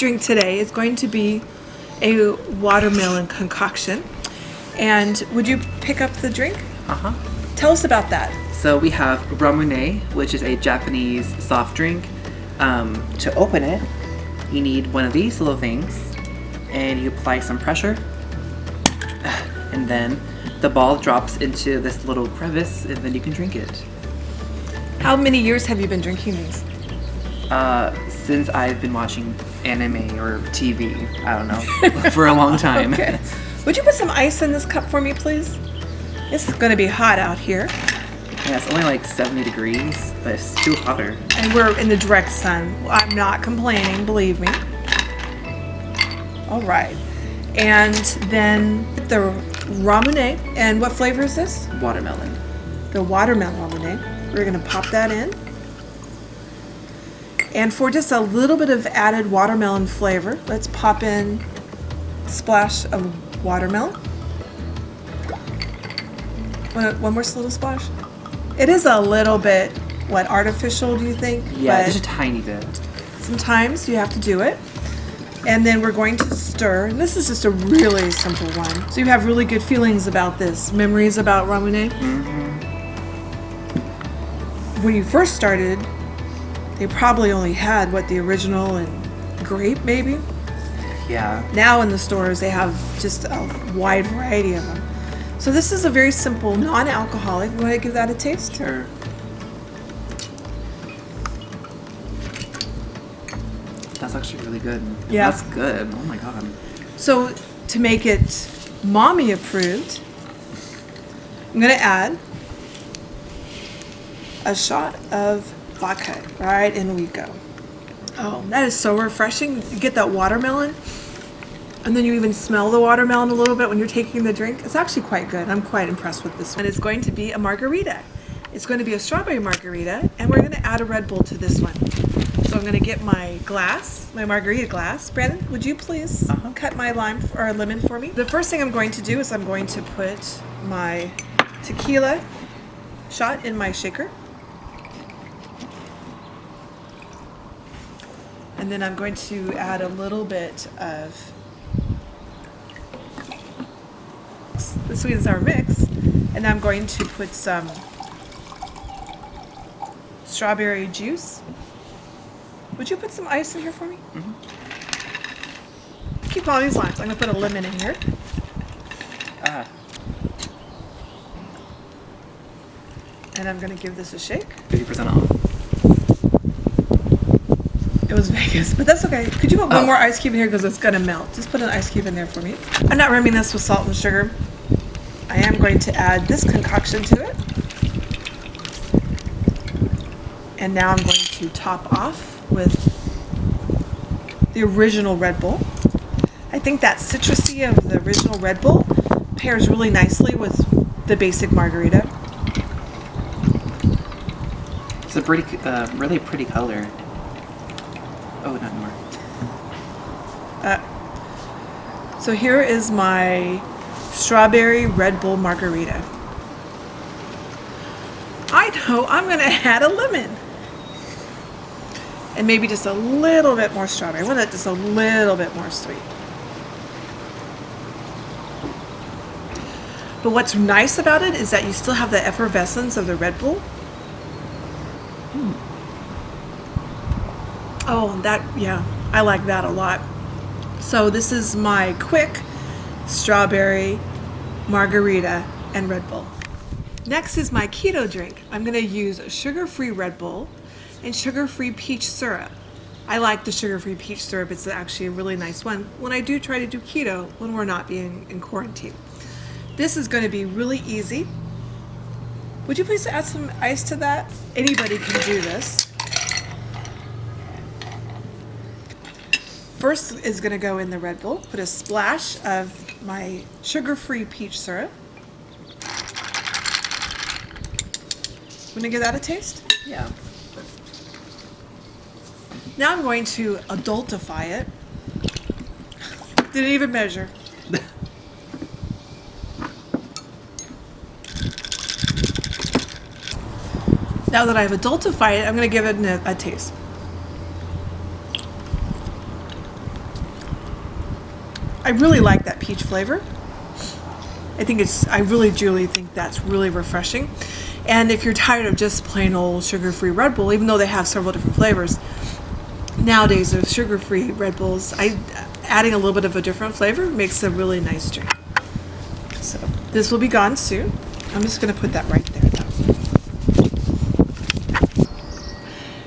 drink today is going to be a watermelon concoction. And would you pick up the drink? Uh-huh. Tell us about that. So we have ramune, which is a Japanese soft drink. To open it, you need one of these little things, and you apply some pressure, and then the ball drops into this little crevice, and then you can drink it. How many years have you been drinking these? Since I've been watching anime or TV, I don't know, for a long time. Okay. Would you put some ice in this cup for me, please? It's going to be hot out here. Yeah, it's only like 70 degrees, but it's still hotter. And we're in the direct sun. I'm not complaining, believe me. All right. And then the ramune. And what flavor is this? Watermelon. The watermelon ramune. We're going to pop that in. And for just a little bit of added watermelon flavor, let's pop in a splash of watermelon. One more little splash. It is a little bit, artificial, do you think? Yeah, But just a tiny bit. sometimes you have to do it. And then we're going to stir. And this is just a really simple one. So you have really good feelings about this, memories about ramune. When you first started, they probably only had the original and grape, maybe. Yeah. Now in the stores, they have just a wide variety of them. So this is a very simple, non-alcoholic. You want to give that a taste? Sure. That's actually really good. Yeah. That's good. Oh my god. So to make it mommy approved, I'm going to add a shot of vodka. Right in we go. Oh, that is so refreshing. You get that watermelon, and then you even smell the watermelon a little bit when you're taking the drink. It's actually quite good. I'm quite impressed with this one. And it's going to be a margarita. It's going to be a strawberry margarita, and we're going to add a Red Bull to this one. So I'm going to get my glass, my margarita glass. Brandon, would you please cut my lemon for me? The first thing I'm going to do is I'm going to put my tequila shot in my shaker. And then I'm going to add a little bit of the sweet and sour mix. And I'm going to put some strawberry juice. Would you put some ice in here for me? Keep all these lines. I'm going to put a lemon in here. 50% And I'm going to give this a shake. off. It was Vegas, but that's okay. Could you put one more ice cube in here because it's going to melt? Just put an ice cube in there for me. I'm not rimming this with salt and sugar. I am going to add this concoction to it. And now I'm going to top off with the original Red Bull. I think that citrusy of the original Red Bull pairs really nicely with the basic margarita. It's a pretty, really pretty color. Oh, not more. So here is my strawberry Red Bull margarita. I know, I'm going to add a lemon. And maybe just a little bit more strawberry. I want it just a little bit more sweet. But what's nice about it is that you still have the effervescence of the Red Bull. Oh, I like that a lot. So this is my quick strawberry margarita and Red Bull. Next is my keto drink. I'm going to use a sugar-free Red Bull and sugar-free peach syrup. I like the sugar-free peach syrup. It's actually a really nice one when I do try to do keto when we're not being in quarantine. This is going to be really easy. Would you please add some ice to that? Anybody can do this. First is going to go in the Red Bull. Put a splash of my sugar-free peach syrup. Want to give that a taste? Yeah. Now I'm going to adultify it. Didn't even measure. Now that I've adultified it, I'm going to give it a taste. I really like that peach flavor. I really truly think that's really refreshing. And if you're tired of just plain old sugar-free Red Bull, even though they have several different flavors, nowadays there's sugar-free Red Bulls. Adding a little bit of a different flavor makes a really nice drink. So this will be gone soon. I'm just going to put that right there though.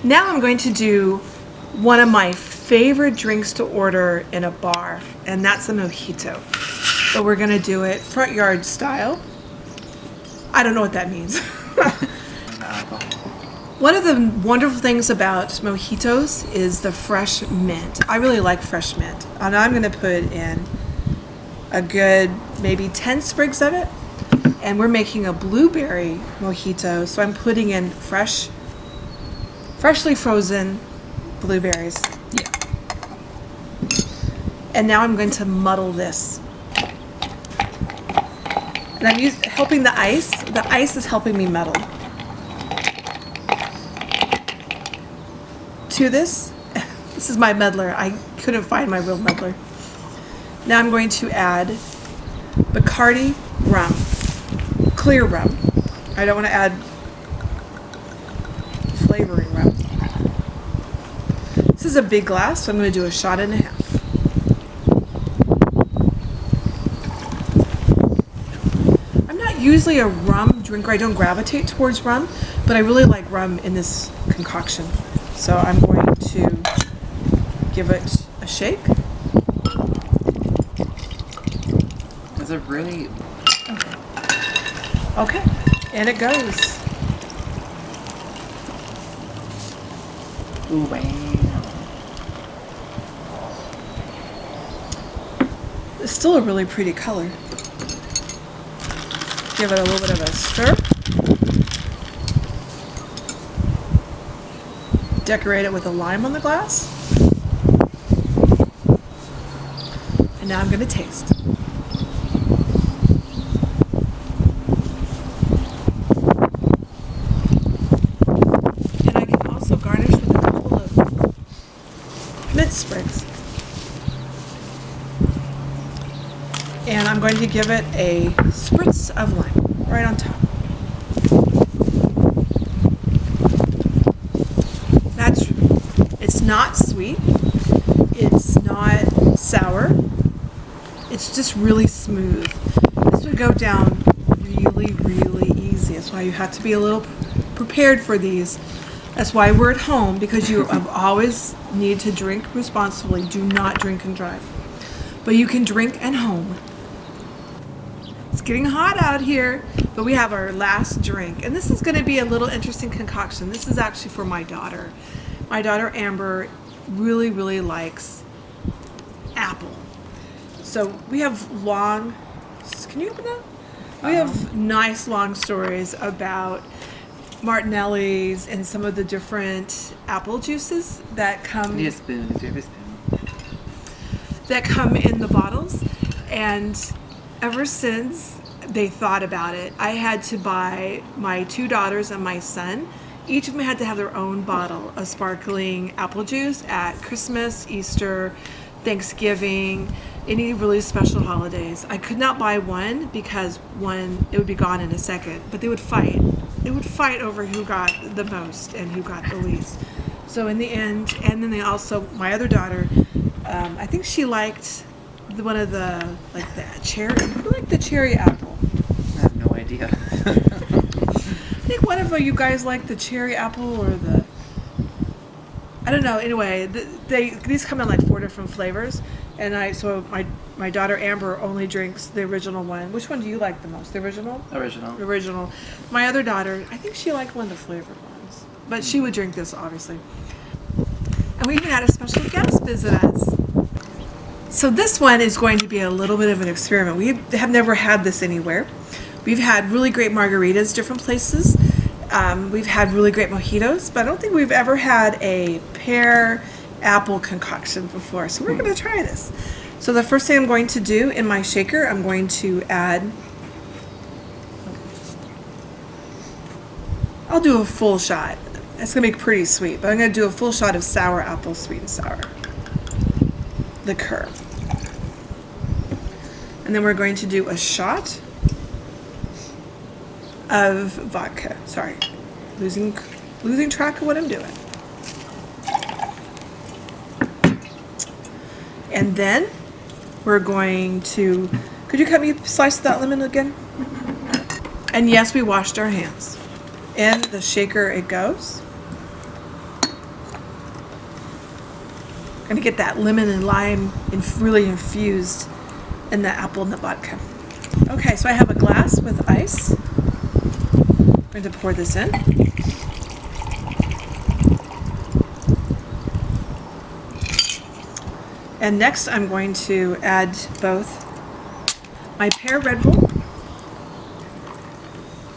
Now I'm going to do one of my favorite drinks to order in a bar, and that's a mojito. But we're going to do it front yard style. I don't know what that means. One of the wonderful things about mojitos is the fresh mint. I really like fresh mint. And I'm going to put in a good maybe 10 sprigs of it. And we're making a blueberry mojito, so I'm putting in freshly frozen blueberries. Yeah. And now I'm going to muddle this. And I'm helping the ice. The ice is helping me muddle. To this is my muddler. I couldn't find my real muddler. Now I'm going to add Bacardi rum, clear rum. I don't want to add flavoring rum. This is a big glass, so I'm going to do a shot and a half. I'm not usually a rum drinker. I don't gravitate towards rum, but I really like rum in this concoction. So I'm going to give it a shake. Is it really? Okay, and it goes. Ooh, wow. It's still a really pretty color. Give it a little bit of a stir. Decorate it with a lime on the glass. And now I'm going to taste. And I can also garnish with a couple of mint sprigs. And I'm going to give it a spritz of lime right on top. It's not sweet, it's not sour, it's just really smooth. This would go down really, really easy. That's why you have to be a little prepared for these. That's why we're at home, because you always need to drink responsibly. Do not drink and drive. But you can drink at home. It's getting hot out here, but we have our last drink. And this is going to be a little interesting concoction. This is actually for my daughter. My daughter Amber really, really likes apple. So we have can you open that? We have nice long stories about Martinelli's and some of the different apple juices that come. Need a spoon. Do you have a spoon? That come in the bottles. And ever since they thought about it, I had to buy my 2 daughters and my son. Each of them had to have their own bottle of sparkling apple juice at Christmas, Easter, Thanksgiving, any really special holidays. I could not buy one because it would be gone in a second, but they would fight. They would fight over who got the most and who got the least. So in the end, and then they also, my other daughter, I think she liked one of the cherry. Who liked the cherry apple? I have no idea. I think one of you guys like the cherry apple or I don't know. Anyway, these come in like 4 different flavors, and so my daughter Amber only drinks the original one. Which one do you like the most? The original? Original. Original. My other daughter, I think she liked one of the flavored ones, but she would drink this obviously. And we even had a special guest visit us. So this one is going to be a little bit of an experiment. We have never had this anywhere. We've had really great margaritas different places. We've had really great mojitos, but I don't think we've ever had a pear apple concoction before. So we're going to try this. So the first thing I'm going to do in my shaker, I'm going to add, I'll do a full shot. It's going to be pretty sweet, but I'm going to do a full shot of sour apple, sweet and sour liqueur. And then we're going to do a shot of vodka. Sorry, losing track of what I'm doing. And then we're going to, could you cut me a slice of that lemon again? And yes, we washed our hands. In the shaker it goes. Gonna get that lemon and lime really infused in the apple and the vodka. Okay, so I have a glass with ice. I'm going to pour this in. And next I'm going to add both my pear Red Bull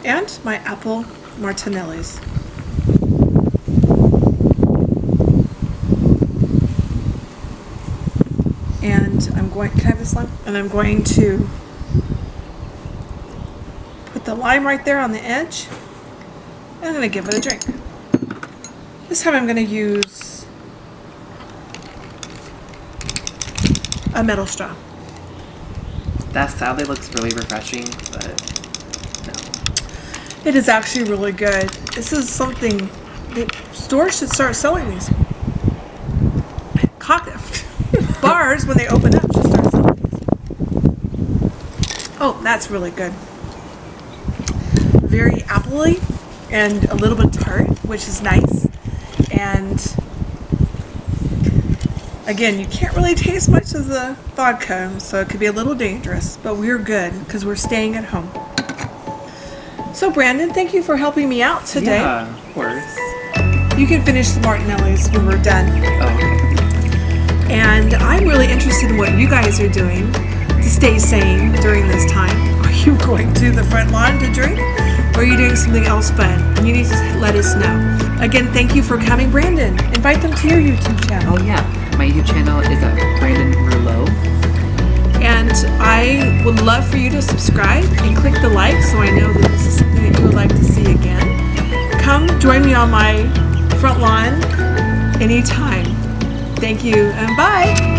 and my apple Martinellis. And I'm going, can I have this lime? And I'm going to put the lime right there on the edge. And I'm going to give it a drink. This time I'm going to use a metal straw. That sadly looks really refreshing, but no. It is actually really good. This is something, the stores should start selling these. Bars, when they open up, should start selling these. Oh, that's really good. Very apple-y and a little bit tart, which is nice. And again, you can't really taste much of the vodka, so it could be a little dangerous, but we're good because we're staying at home. So Brandon, thank you for helping me out today. Yeah, of course. You can finish the Martinellis when we're done. Oh, okay. And I'm really interested in what you guys are doing to stay sane during this time. Are you going to the front lawn to drink? Or are you doing something else fun? And you need to let us know. Again, thank you for coming, Brandon. Invite them to your YouTube channel. Oh yeah, my YouTube channel is Brandon Rouleau. And I would love for you to subscribe and click the like so I know that this is something that you would like to see again. Come join me on my front lawn anytime. Thank you and bye.